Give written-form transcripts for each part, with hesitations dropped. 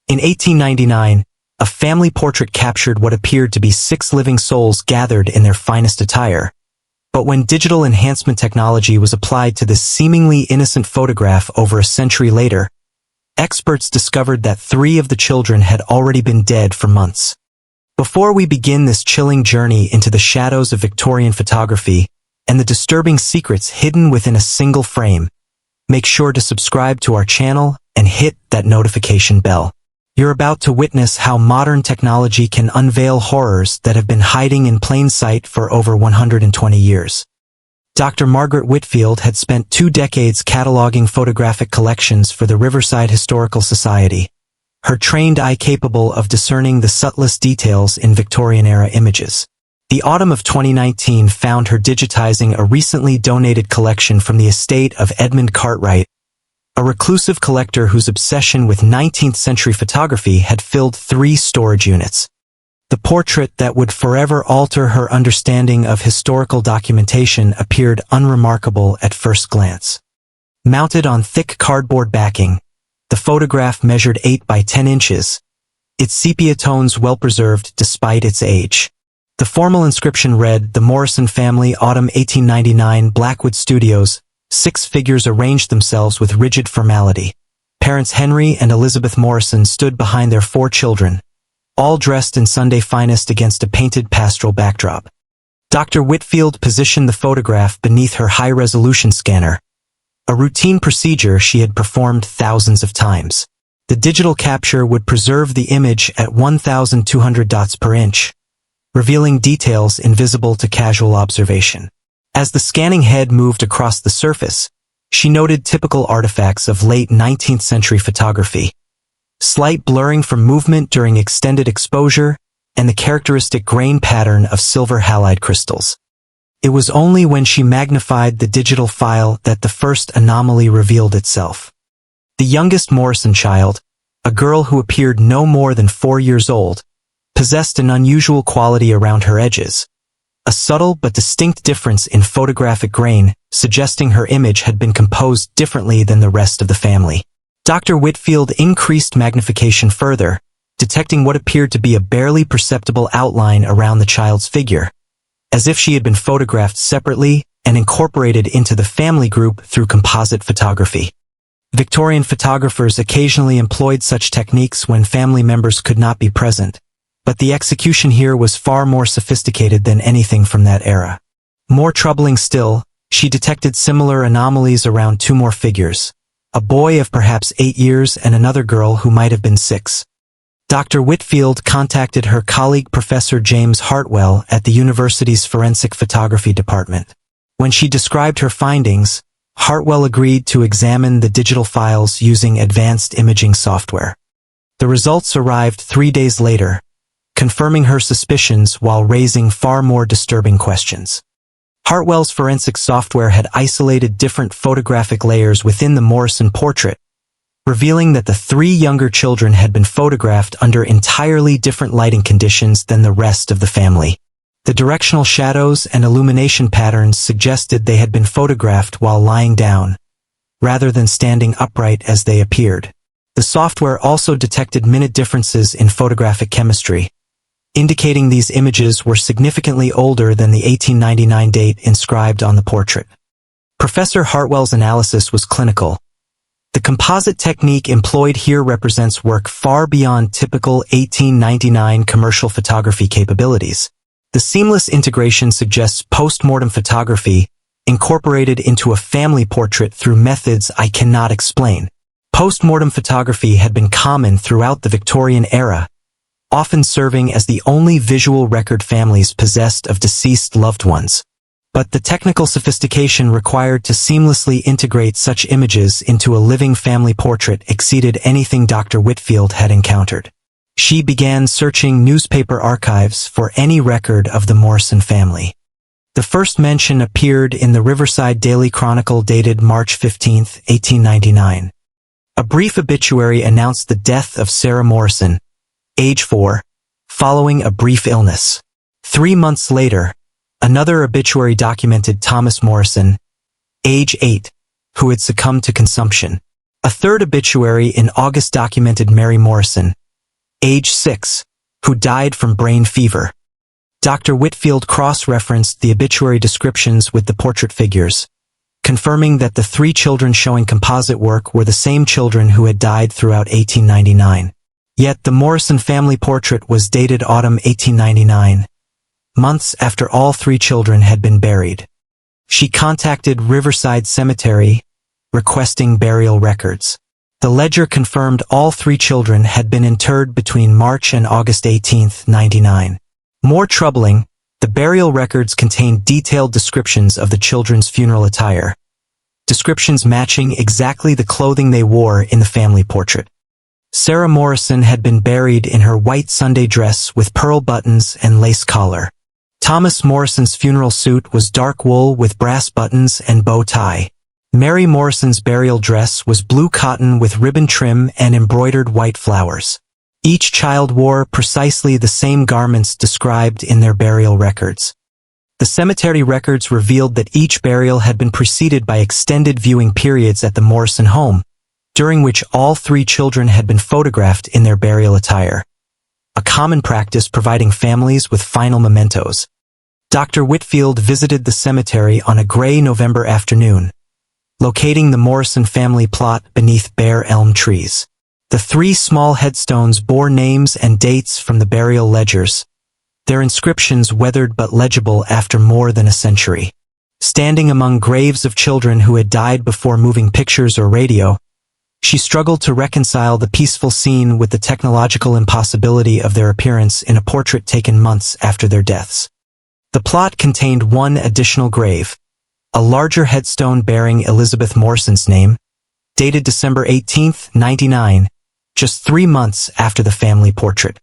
In 1899, a family portrait captured what appeared to be 6 living souls gathered in their finest attire. But when digital enhancement technology was applied to this seemingly innocent photograph over a century later, experts discovered that 3 of the children had already been dead for months. Before we begin this chilling journey into the shadows of Victorian photography and the disturbing secrets hidden within a single frame, make sure to subscribe to our channel and hit that notification bell. You're about to witness how modern technology can unveil horrors that have been hiding in plain sight for over 120 years. Dr. Margaret Whitfield had spent 2 decades cataloging photographic collections for the Riverside Historical Society, her trained eye capable of discerning the subtlest details in Victorian-era images. The autumn of 2019 found her digitizing a recently donated collection from the estate of Edmund Cartwright, a reclusive collector whose obsession with 19th-century photography had filled 3 storage units. The portrait that would forever alter her understanding of historical documentation appeared unremarkable at first glance. Mounted on thick cardboard backing, the photograph measured 8 by 10 inches, its sepia tones well-preserved despite its age. The formal inscription read, "The Morrison Family, Autumn 1899, Blackwood Studios." 6 figures arranged themselves with rigid formality. Parents Henry and Elizabeth Morrison stood behind their 4 children, all dressed in Sunday finest against a painted pastoral backdrop. Dr. Whitfield positioned the photograph beneath her high-resolution scanner, a routine procedure she had performed thousands of times. The digital capture would preserve the image at 1,200 dots per inch, revealing details invisible to casual observation. As the scanning head moved across the surface, she noted typical artifacts of late 19th century photography: slight blurring from movement during extended exposure, and the characteristic grain pattern of silver halide crystals. It was only when she magnified the digital file that the first anomaly revealed itself. The youngest Morrison child, a girl who appeared no more than 4 years old, possessed an unusual quality around her edges, a subtle but distinct difference in photographic grain, suggesting her image had been composed differently than the rest of the family. Dr. Whitfield increased magnification further, detecting what appeared to be a barely perceptible outline around the child's figure, as if she had been photographed separately and incorporated into the family group through composite photography. Victorian photographers occasionally employed such techniques when family members could not be present, but the execution here was far more sophisticated than anything from that era. More troubling still, she detected similar anomalies around 2 more figures, a boy of perhaps 8 years and another girl who might have been 6. Dr. Whitfield contacted her colleague Professor James Hartwell at the university's forensic photography department. When she described her findings, Hartwell agreed to examine the digital files using advanced imaging software. The results arrived 3 days later, confirming her suspicions while raising far more disturbing questions. Hartwell's forensic software had isolated different photographic layers within the Morrison portrait, revealing that the 3 younger children had been photographed under entirely different lighting conditions than the rest of the family. The directional shadows and illumination patterns suggested they had been photographed while lying down, rather than standing upright as they appeared. The software also detected minute differences in photographic chemistry, indicating these images were significantly older than the 1899 date inscribed on the portrait. Professor Hartwell's analysis was clinical. The composite technique employed here represents work far beyond typical 1899 commercial photography capabilities. The seamless integration suggests post-mortem photography incorporated into a family portrait through methods I cannot explain. Post-mortem photography had been common throughout the Victorian era, often serving as the only visual record families possessed of deceased loved ones. But the technical sophistication required to seamlessly integrate such images into a living family portrait exceeded anything Dr. Whitfield had encountered. She began searching newspaper archives for any record of the Morrison family. The first mention appeared in the Riverside Daily Chronicle dated March 15, 1899. A brief obituary announced the death of Sarah Morrison, age 4, following a brief illness. 3 months later, another obituary documented Thomas Morrison, age 8, who had succumbed to consumption. A third obituary in August documented Mary Morrison, age 6, who died from brain fever. Dr. Whitfield cross-referenced the obituary descriptions with the portrait figures, confirming that the 3 children showing composite work were the same children who had died throughout 1899. Yet the Morrison family portrait was dated autumn 1899, months after all 3 children had been buried. She contacted Riverside Cemetery, requesting burial records. The ledger confirmed all 3 children had been interred between March and August 18, 1999. More troubling, the burial records contained detailed descriptions of the children's funeral attire, descriptions matching exactly the clothing they wore in the family portrait. Sarah Morrison had been buried in her white Sunday dress with pearl buttons and lace collar. Thomas Morrison's funeral suit was dark wool with brass buttons and bow tie. Mary Morrison's burial dress was blue cotton with ribbon trim and embroidered white flowers. Each child wore precisely the same garments described in their burial records. The cemetery records revealed that each burial had been preceded by extended viewing periods at the Morrison home, during which all 3 children had been photographed in their burial attire, a common practice providing families with final mementos. Dr. Whitfield visited the cemetery on a gray November afternoon, locating the Morrison family plot beneath bare elm trees. The 3 small headstones bore names and dates from the burial ledgers, their inscriptions weathered but legible after more than a century. Standing among graves of children who had died before moving pictures or radio, she struggled to reconcile the peaceful scene with the technological impossibility of their appearance in a portrait taken months after their deaths. The plot contained one additional grave, a larger headstone bearing Elizabeth Morrison's name, dated December 18, 1999, just 3 months after the family portrait.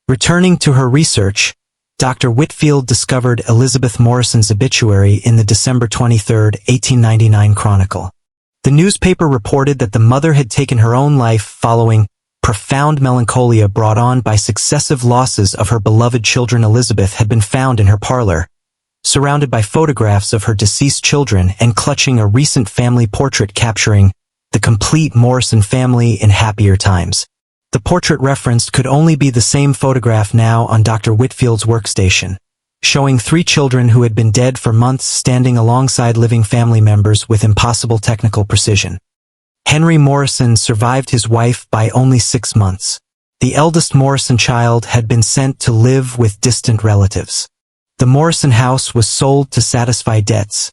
Returning to her research, Dr. Whitfield discovered Elizabeth Morrison's obituary in the December 23, 1899 Chronicle. The newspaper reported that the mother had taken her own life following profound melancholia brought on by successive losses of her beloved children. Elizabeth had been found in her parlor, surrounded by photographs of her deceased children and clutching a recent family portrait capturing the complete Morrison family in happier times. The portrait referenced could only be the same photograph now on Dr. Whitfield's workstation, showing 3 children who had been dead for months standing alongside living family members with impossible technical precision. Henry Morrison survived his wife by only 6 months. The eldest Morrison child had been sent to live with distant relatives. The Morrison house was sold to satisfy debts,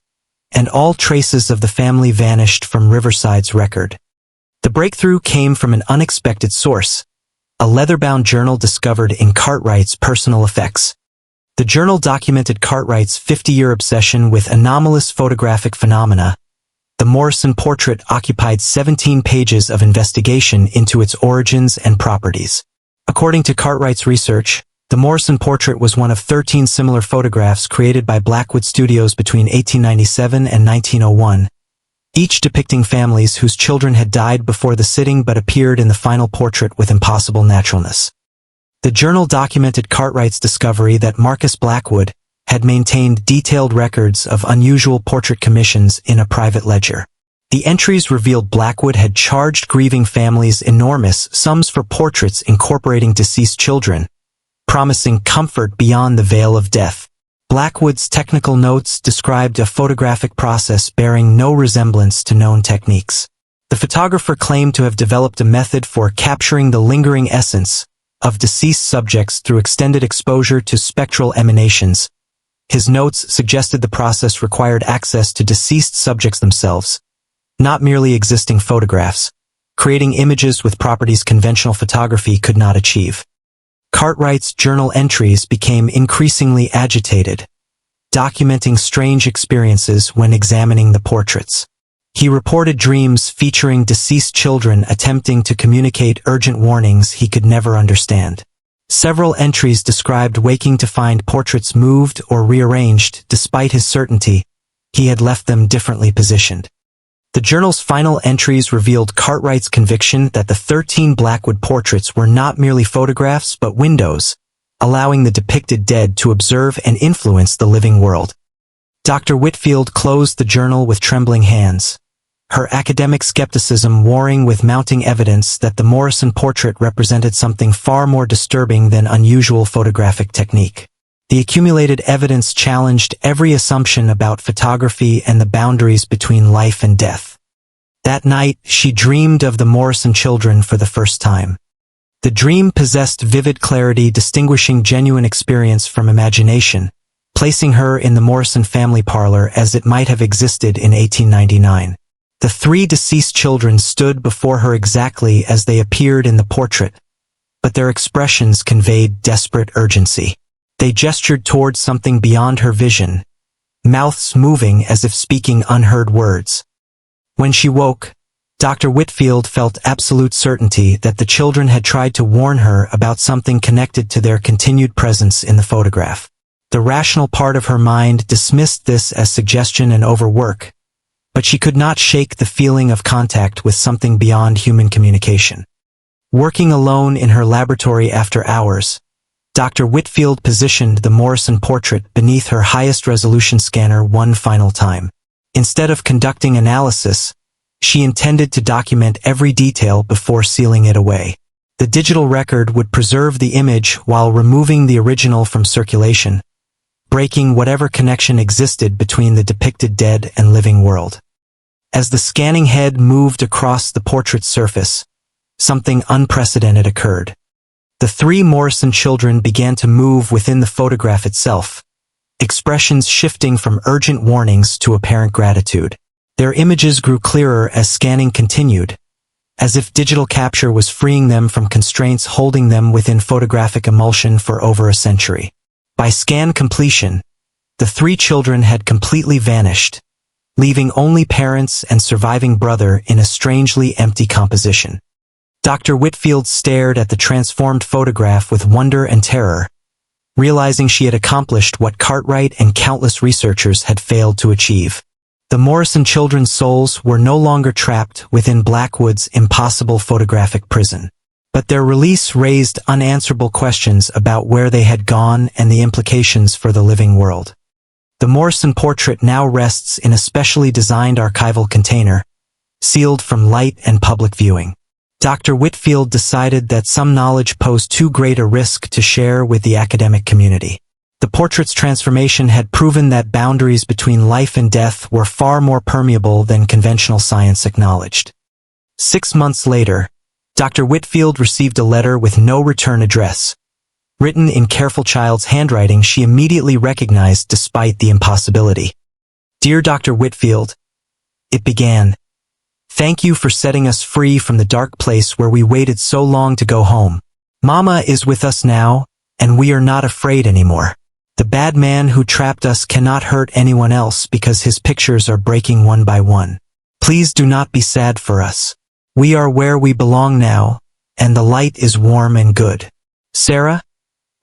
and all traces of the family vanished from Riverside's record. The breakthrough came from an unexpected source, a leather-bound journal discovered in Cartwright's personal effects. The journal documented Cartwright's 50-year obsession with anomalous photographic phenomena. The Morrison portrait occupied 17 pages of investigation into its origins and properties. According to Cartwright's research, the Morrison portrait was one of 13 similar photographs created by Blackwood Studios between 1897 and 1901, each depicting families whose children had died before the sitting but appeared in the final portrait with impossible naturalness. The journal documented Cartwright's discovery that Marcus Blackwood had maintained detailed records of unusual portrait commissions in a private ledger. The entries revealed Blackwood had charged grieving families enormous sums for portraits incorporating deceased children, promising comfort beyond the veil of death. Blackwood's technical notes described a photographic process bearing no resemblance to known techniques. The photographer claimed to have developed a method for capturing the lingering essence of deceased subjects through extended exposure to spectral emanations. His notes suggested the process required access to deceased subjects themselves, not merely existing photographs, creating images with properties conventional photography could not achieve. Cartwright's journal entries became increasingly agitated, documenting strange experiences when examining the portraits. He reported dreams featuring deceased children attempting to communicate urgent warnings he could never understand. Several entries described waking to find portraits moved or rearranged despite his certainty he had left them differently positioned. The journal's final entries revealed Cartwright's conviction that the 13 Blackwood portraits were not merely photographs but windows, allowing the depicted dead to observe and influence the living world. Dr. Whitfield closed the journal with trembling hands, her academic skepticism warring with mounting evidence that the Morrison portrait represented something far more disturbing than unusual photographic technique. The accumulated evidence challenged every assumption about photography and the boundaries between life and death. That night, she dreamed of the Morrison children for the first time. The dream possessed vivid clarity, distinguishing genuine experience from imagination, placing her in the Morrison family parlor as it might have existed in 1899. The three deceased children stood before her exactly as they appeared in the portrait, but their expressions conveyed desperate urgency. They gestured towards something beyond her vision, mouths moving as if speaking unheard words. When she woke, Dr. Whitfield felt absolute certainty that the children had tried to warn her about something connected to their continued presence in the photograph. The rational part of her mind dismissed this as suggestion and overwork, but she could not shake the feeling of contact with something beyond human communication. Working alone in her laboratory after hours, Dr. Whitfield positioned the Morrison portrait beneath her highest resolution scanner one final time. Instead of conducting analysis, she intended to document every detail before sealing it away. The digital record would preserve the image while removing the original from circulation, breaking whatever connection existed between the depicted dead and living world. As the scanning head moved across the portrait's surface, something unprecedented occurred. The three Morrison children began to move within the photograph itself, expressions shifting from urgent warnings to apparent gratitude. Their images grew clearer as scanning continued, as if digital capture was freeing them from constraints holding them within photographic emulsion for over a century. By scan completion, the three children had completely vanished, leaving only parents and surviving brother in a strangely empty composition. Dr. Whitfield stared at the transformed photograph with wonder and terror, realizing she had accomplished what Cartwright and countless researchers had failed to achieve. The Morrison children's souls were no longer trapped within Blackwood's impossible photographic prison, but their release raised unanswerable questions about where they had gone and the implications for the living world. The Morrison portrait now rests in a specially designed archival container, sealed from light and public viewing. Dr. Whitfield decided that some knowledge posed too great a risk to share with the academic community. The portrait's transformation had proven that boundaries between life and death were far more permeable than conventional science acknowledged. 6 months later, Dr. Whitfield received a letter with no return address. Written in careful child's handwriting she immediately recognized despite the impossibility. "Dear Dr. Whitfield," it began, "thank you for setting us free from the dark place where we waited so long to go home. Mama is with us now, and we are not afraid anymore. The bad man who trapped us cannot hurt anyone else because his pictures are breaking one by one. Please do not be sad for us. We are where we belong now, and the light is warm and good. Sarah,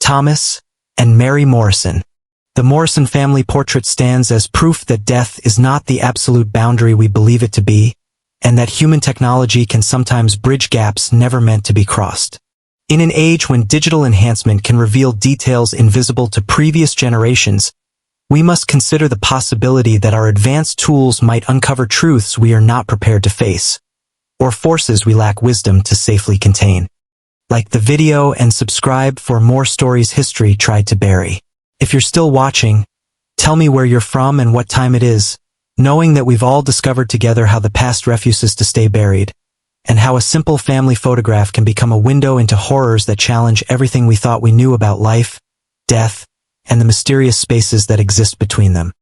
Thomas, and Mary Morrison." The Morrison family portrait stands as proof that death is not the absolute boundary we believe it to be, and that human technology can sometimes bridge gaps never meant to be crossed. In an age when digital enhancement can reveal details invisible to previous generations, we must consider the possibility that our advanced tools might uncover truths we are not prepared to face, or forces we lack wisdom to safely contain. Like the video and subscribe for more stories history tried to bury. If you're still watching, tell me where you're from and what time it is, knowing that we've all discovered together how the past refuses to stay buried, and how a simple family photograph can become a window into horrors that challenge everything we thought we knew about life, death, and the mysterious spaces that exist between them.